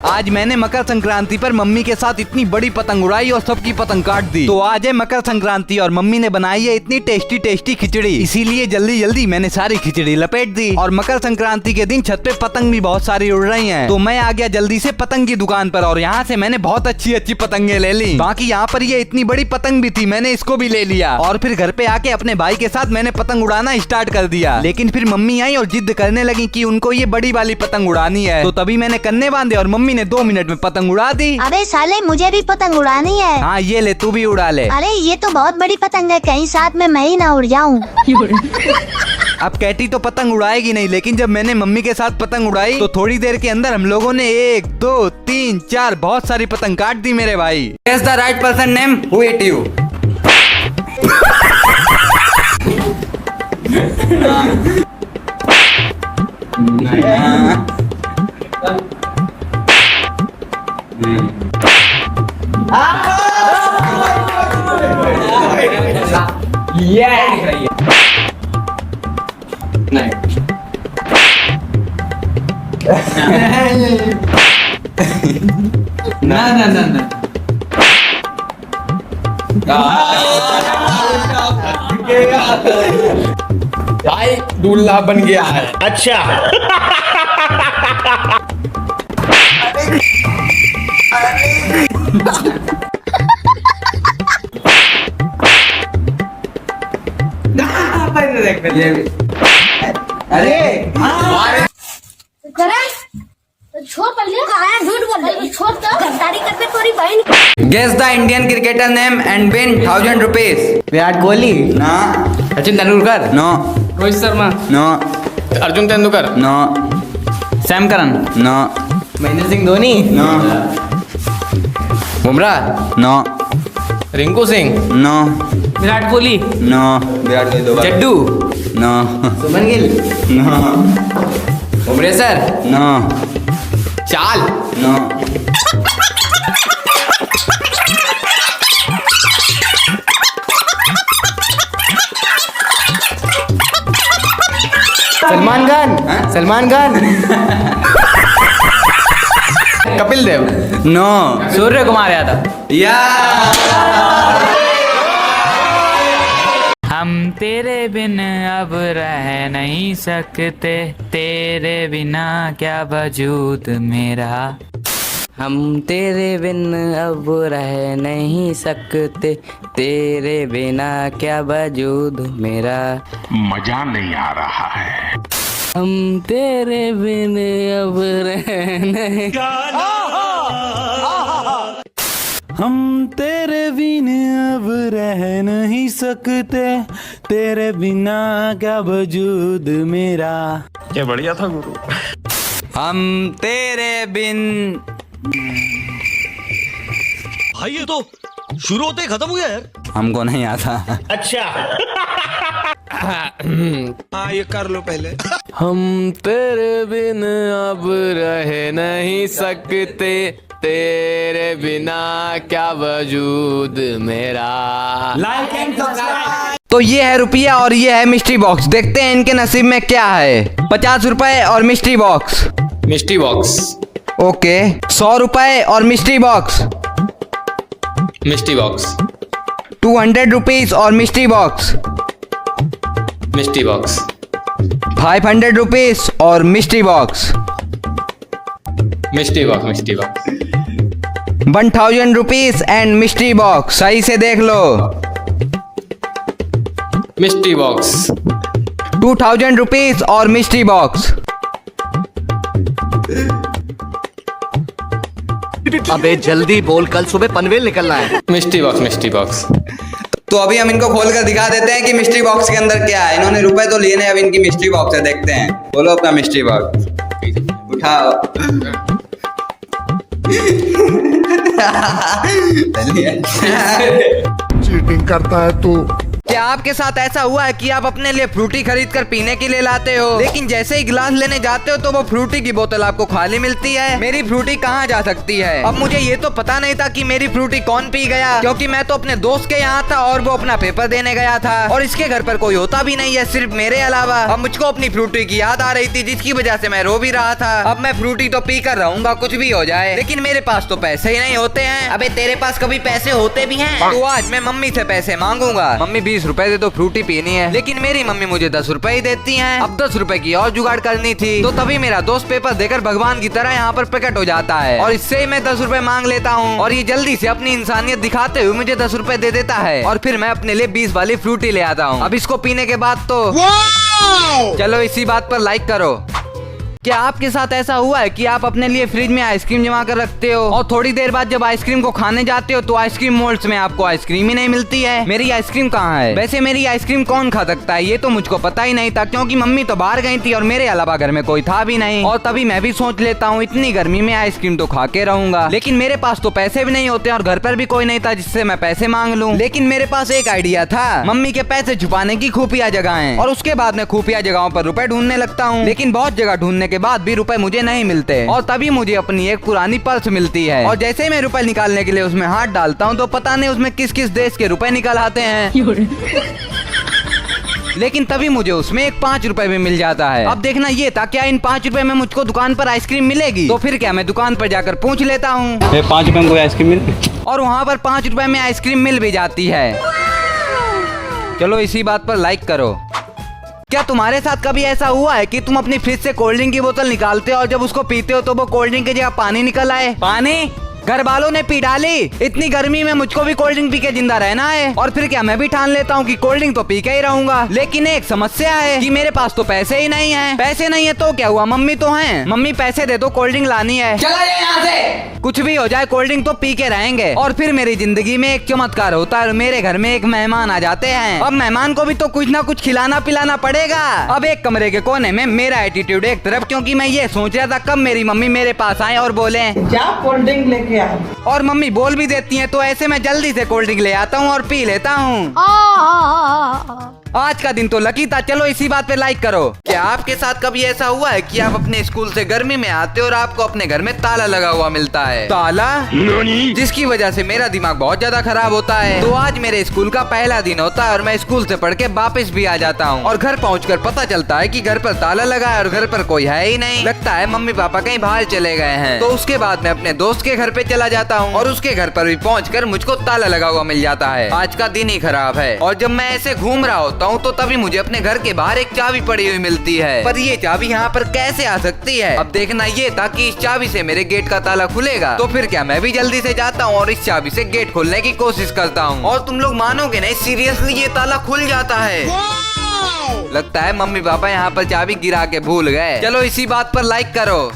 आज मैंने मकर संक्रांति पर मम्मी के साथ इतनी बड़ी पतंग उड़ाई और सबकी पतंग काट दी। तो आज है मकर संक्रांति और मम्मी ने बनाई है इतनी टेस्टी टेस्टी खिचड़ी, इसीलिए जल्दी जल्दी मैंने सारी खिचड़ी लपेट दी। और मकर संक्रांति के दिन छत पे पतंग भी बहुत सारी उड़ रही हैं। तो मैं आ गया जल्दी से पतंग की दुकान पर और यहाँ से मैंने बहुत अच्छी अच्छी पतंगे ले ली। बाकी यहाँ पर ये इतनी बड़ी पतंग भी थी, मैंने इसको भी ले लिया। और फिर घर पे आके अपने भाई के साथ मैंने पतंग उड़ाना स्टार्ट कर दिया। लेकिन फिर मम्मी आई और जिद करने लगी कि उनको ये बड़ी वाली पतंग उड़ानी है। तो तभी मैंने कन्ने बांधे और मम्मी ने 2 मिनट में पतंग उड़ा दी। अरे साले मुझे भी पतंग उड़ानी है। हाँ ये ले, तू भी उड़ा ले। अरे ये तो बहुत बड़ी पतंग है, कहीं साथ में मैं ही ना उड़ जाऊं। अब कैटी तो पतंग उड़ाएगी नहीं, लेकिन जब मैंने मम्मी के साथ पतंग उड़ाई तो थोड़ी देर के अंदर हम लोगों ने 1 2 3 4 बहुत सारी पतंग काट दी मेरे भाई। Guess the right person name who hit you? ना भाई दूल्हा बन गया है। अच्छा छोड़ पहले कहाँ झूठ बोल रही, छोड़ तो गद्दारी करके थोड़ी बहन। Guess the Indian cricketer name and win 1000 rupees. Virat Kohli, No, Sachin Tendulkar, no, Rohit Sharma, no, Arjun Tendulkar, no, Sam Curran, no, Mahendra Singh Dhoni, no, Bumrah, no, Rinku Singh, no, Virat Kohli, no, Virat Kohli 2 bar. Jaddu, No, Suman Gill, no, बुमरेसर, no, चाल, no. सलमान खान, सलमान खान, कपिल देव, No. सूर्य कुमार यादव। हम तेरे बिन अब रह नहीं सकते, तेरे बिना क्या वजूद मेरा। हम तेरे बिन अब रह नहीं सकते, तेरे बिना क्या वजूद मेरा। मजा नहीं आ रहा है। हम तेरे बिन अब रह नहीं, हम तेरे बिन अब रह नहीं सकते, तेरे बिना क्या वजूद मेरा। क्या बढ़िया था गुरु। हम तेरे बिन। भाई ये तो शुरू होते ही खत्म हो गया यार। हमको नहीं आता। अच्छा हाँ ये कर लो पहले। हम तेरे बिन अब रह नहीं सकते, तेरे बिना क्या वजूद मेरा। Like and subscribe. तो ये है रुपया और ये है मिस्ट्री बॉक्स। देखते हैं इनके नसीब में क्या है। 50 रुपए और mystery box. Mystery box, okay. 100 रुपए और mystery box. Mystery box, 200 rupees और mystery box. Mystery box, 500 rupees और mystery box. Mystery box, mystery box, 1000 rupees and mystery box. सही से देख लो। मिस्ट्री बॉक्स, 2000 रुपीज और मिस्ट्री बॉक्स। अबे जल्दी बोल, कल सुबह पनवेल निकलना है। Mystery box, mystery box. तो अभी हम इनको खोल कर दिखा देते हैं कि मिस्ट्री बॉक्स के अंदर क्या है। इन्होंने रुपए तो लिए नहीं, अब इनकी मिस्ट्री बॉक्स है। देखते हैं, खोलो अपना मिस्ट्री बॉक्स, उठाओ। चीटिंग करता है तू। क्या क्या आपके साथ ऐसा हुआ है कि आप अपने लिए फ्रूटी खरीद कर पीने के लिए लाते हो, लेकिन जैसे ही गिलास लेने जाते हो तो वो फ्रूटी की बोतल आपको खाली मिलती है? मेरी फ्रूटी कहाँ जा सकती है? अब मुझे ये तो पता नहीं था कि मेरी फ्रूटी कौन पी गया, क्योंकि मैं तो अपने दोस्त के यहाँ था और वो अपना पेपर देने गया था और इसके घर पर कोई होता भी नहीं है सिर्फ मेरे अलावा। अब मुझको अपनी फ्रूटी की याद आ रही थी, जिसकी वजह से मैं रो भी रहा था। अब मैं फ्रूटी तो पी कर रहूंगा कुछ भी हो जाए, लेकिन मेरे पास तो पैसे ही नहीं होते हैं। अबे तेरे पास कभी पैसे होते भी हैं? तो आज मैं मम्मी से पैसे मांगूंगा। मम्मी 20 रुपए दे दो, फ्रूटी पीनी है। लेकिन मेरी मम्मी मुझे 10 रुपए ही देती हैं। अब 10 रुपए की और जुगाड़ करनी थी, तो तभी मेरा दोस्त पेपर देकर भगवान की तरह यहाँ पर प्रकट हो जाता है और इससे ही मैं 10 रुपए मांग लेता हूँ और ये जल्दी से अपनी इंसानियत दिखाते हुए मुझे 10 रुपए दे देता है और फिर मैं अपने लिए 20 वाली फ्रूटी ले आता हूँ। अब इसको पीने के बाद तो चलो इसी बात पर लाइक करो। क्या आपके साथ ऐसा हुआ है कि आप अपने लिए फ्रिज में आइसक्रीम जमा कर रखते हो और थोड़ी देर बाद जब आइसक्रीम को खाने जाते हो तो आइसक्रीम मोल्ड्स में आपको आइसक्रीम ही नहीं मिलती है? मेरी आइसक्रीम कहाँ है? वैसे मेरी आइसक्रीम कौन खा सकता है ये तो मुझको पता ही नहीं था, क्योंकि मम्मी तो बाहर गई थी और मेरे अलावा घर में कोई था भी नहीं। और तभी मैं भी सोच लेता हूँ इतनी गर्मी में आइसक्रीम तो खा के रहूंगा, लेकिन मेरे पास तो पैसे भी नहीं होते और घर पर भी कोई नहीं था जिससे मैं पैसे मांग लूँ। लेकिन मेरे पास एक आइडिया था, मम्मी के पैसे छुपाने की खुफिया जगहें, और उसके बाद मैं खुफिया जगहों पर रुपए ढूंढने लगता हूँ। लेकिन बहुत जगह ढूंढने के बाद भी रुपए मुझे नहीं मिलते और तभी मुझे अपनी एक पुरानी पर्स मिलती है और जैसे ही मैं रुपए निकालने के लिए उसमें हाथ डालता हूँ तो पता नहीं उसमें किस किस देश के रुपए निकल आते हैं। लेकिन तभी मुझे उसमें एक 5 रुपए भी मिल जाता है। अब देखना ये था, क्या इन 5 रुपए में मुझको दुकान पर आइसक्रीम मिलेगी? तो फिर क्या मैं दुकान पर जाकर पूछ लेता हूँ 5 रुपए में कोई आइसक्रीम मिल, और वहाँ पर 5 रुपए में आइसक्रीम मिल भी जाती है। चलो इसी बात पर लाइक करो। क्या तुम्हारे साथ कभी ऐसा हुआ है कि तुम अपनी फ्रिज से कोल्ड ड्रिंक की बोतल निकालते हो और जब उसको पीते हो तो वो कोल्ड ड्रिंक की जगह पानी निकल आए? पानी घर वालों ने पी डाली। इतनी गर्मी में मुझको भी कोल्ड ड्रिंक पी के जिंदा रहना है और फिर क्या मैं भी ठान लेता हूँ कि कोल्ड ड्रिंक तो पी के ही रहूंगा। लेकिन एक समस्या है कि मेरे पास तो पैसे ही नहीं है। पैसे नहीं है तो क्या हुआ, मम्मी तो हैं। मम्मी पैसे दे दो, कोल्ड ड्रिंक लानी है। चला जाए यहाँ से। कुछ भी हो जाए कोल्ड ड्रिंक तो पी के रहेंगे। और फिर मेरी जिंदगी में एक चमत्कार होता है, मेरे घर में एक मेहमान आ जाते हैं। अब मेहमान को भी तो कुछ ना कुछ खिलाना पिलाना पड़ेगा। अब एक कमरे के कोने में मेरा एटीट्यूड एक तरफ, क्योंकि मैं ये सोच रहा था कब मेरी मम्मी मेरे पास आए और बोले जा कोल्ड ड्रिंक लेके आ, और मम्मी बोल भी देती हैं, तो ऐसे मैं जल्दी से कोल्ड ड्रिंक ले आता हूँ और पी लेता हूँ। आज का दिन तो लकी था। चलो इसी बात पे लाइक करो। क्या आपके साथ कभी ऐसा हुआ है कि आप अपने स्कूल से गर्मी में आते हो और आपको अपने घर में ताला लगा हुआ मिलता है? ताला, जिसकी वजह से मेरा दिमाग बहुत ज्यादा खराब होता है। तो आज मेरे स्कूल का पहला दिन होता है और मैं स्कूल से पढ़ के वापस भी आ जाता हूँ और घर पहुँचकर पता चलता है कि घर पर ताला लगा है और घर पर कोई है ही नहीं। लगता है मम्मी पापा कहीं बाहर चले गए हैं। तो उसके बाद मैं अपने दोस्त के घर पे चला जाता हूँ और उसके घर पर भी पहुँचकर मुझको ताला लगा हुआ मिल जाता है। आज का दिन ही खराब है। और जब मैं ऐसे घूम रहा होता हूँ तो तभी मुझे अपने घर के बाहर एक चाबी पड़ी हुई मिलती है, पर ये चाबी यहाँ पर कैसे आ सकती है? अब देखना ये था कि इस चाबी से मेरे गेट का ताला खुलेगा। तो फिर क्या मैं भी जल्दी से जाता हूँ और इस चाबी से गेट खोलने की कोशिश करता हूँ और तुम लोग मानोगे नहीं, सीरियसली ये ताला खुल जाता है। लगता है मम्मी पापा यहाँ पर चाबी गिरा के भूल गए। चलो इसी बात पर लाइक करो।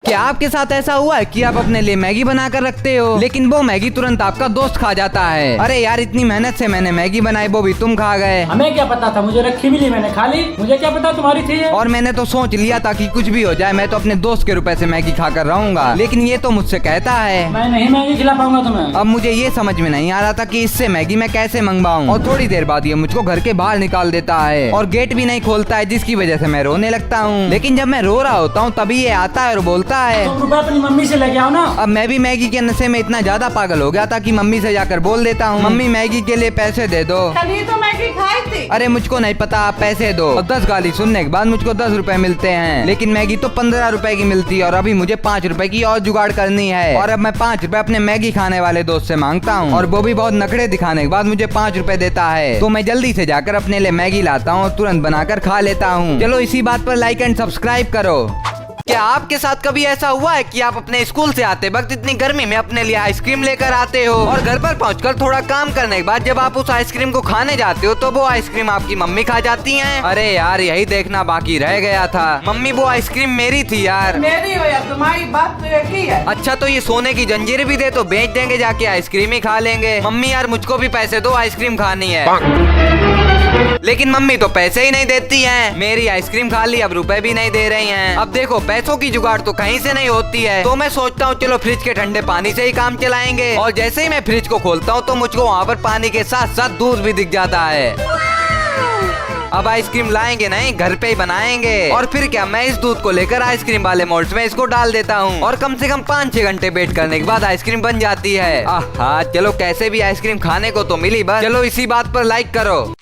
क्या आपके साथ ऐसा हुआ है कि आप अपने लिए मैगी बना कर रखते हो, लेकिन वो मैगी तुरंत आपका दोस्त खा जाता है? अरे यार इतनी मेहनत से मैंने मैगी बनाई, वो भी तुम खा गए। हमें क्या पता था, मुझे रखी मिली, मैंने खा ली, मुझे क्या पता तुम्हारी थी ये? और मैंने तो सोच लिया था कि कुछ भी हो जाए मैं तो अपने दोस्त के रुपए से मैगी खाकर रहूंगा, लेकिन ये तो मुझसे कहता है मैं नहीं मैगी खिला पाऊंगा तुम्हें। अब मुझे ये समझ में नहीं आ रहा था कि इससे मैगी मैं कैसे मंगवाऊं। और थोड़ी देर बाद ये मुझको घर के बाहर निकाल देता है और गेट भी नहीं खोलता है, जिसकी वजह से मैं रोने लगता हूँ। लेकिन जब मैं रो रहा होता हूँ तभी ये आता है और बोलता है अपनी मम्मी से लेके आओ ना। अब मैं भी मैगी के नशे में इतना ज्यादा पागल हो गया था कि मम्मी से जाकर बोल देता हूँ, मम्मी मैगी के लिए पैसे दे दो। तो मैगी खाई थी। अरे मुझको नहीं पता, आप पैसे दो। और 10 गाली सुनने के बाद मुझको 10 रुपए मिलते हैं, लेकिन मैगी तो 15 रुपए की मिलती है और अभी मुझे 5 रुपए की और जुगाड़ करनी है। और अब मैं 5 रुपए अपने मैगी खाने वाले दोस्त से मांगता हूँ और वो भी बहुत नखरे दिखाने के बाद मुझे 5 रुपए देता है। तो मैं जल्दी से जाकर अपने लिए मैगी लाता हूँ और तुरंत बनाकर खा लेता हूँ। चलो इसी बात पर लाइक एंड सब्सक्राइब करो। क्या आपके साथ कभी ऐसा हुआ है कि आप अपने स्कूल से आते वक्त इतनी गर्मी में अपने लिए आइसक्रीम लेकर आते हो और घर पर पहुंचकर थोड़ा काम करने के बाद जब आप उस आइसक्रीम को खाने जाते हो तो वो आइसक्रीम आपकी मम्मी खा जाती हैं? अरे यार यही देखना बाकी रह गया था। मम्मी वो आइसक्रीम मेरी थी यार। मेरी हो या तुम्हारी, बात तो एक ही है। अच्छा तो ये सोने की जंजीर भी दे तो बेच देंगे, जाके आइसक्रीम ही खा लेंगे। मम्मी यार मुझको भी पैसे दो, आइसक्रीम खानी है। लेकिन मम्मी तो पैसे ही नहीं देती हैं। मेरी आइसक्रीम खा ली, अब रुपए भी नहीं दे रही हैं। अब देखो पैसों की जुगाड़ तो कहीं से नहीं होती है, तो मैं सोचता हूँ चलो फ्रिज के ठंडे पानी से ही काम चलाएंगे। और जैसे ही मैं फ्रिज को खोलता हूँ तो मुझको वहाँ पर पानी के साथ साथ दूध भी दिख जाता है। अब आइसक्रीम लाएंगे नहीं, घर पे ही बनाएंगे। और फिर क्या, मैं इस दूध को लेकर आइसक्रीम वाले मोल्ड में इसको डाल देता हूँ और कम से कम 5-6 घंटे वेट करने के बाद आइसक्रीम बन जाती है। आहा, चलो कैसे भी आइसक्रीम खाने को तो मिली, बस चलो इसी बात पर लाइक करो।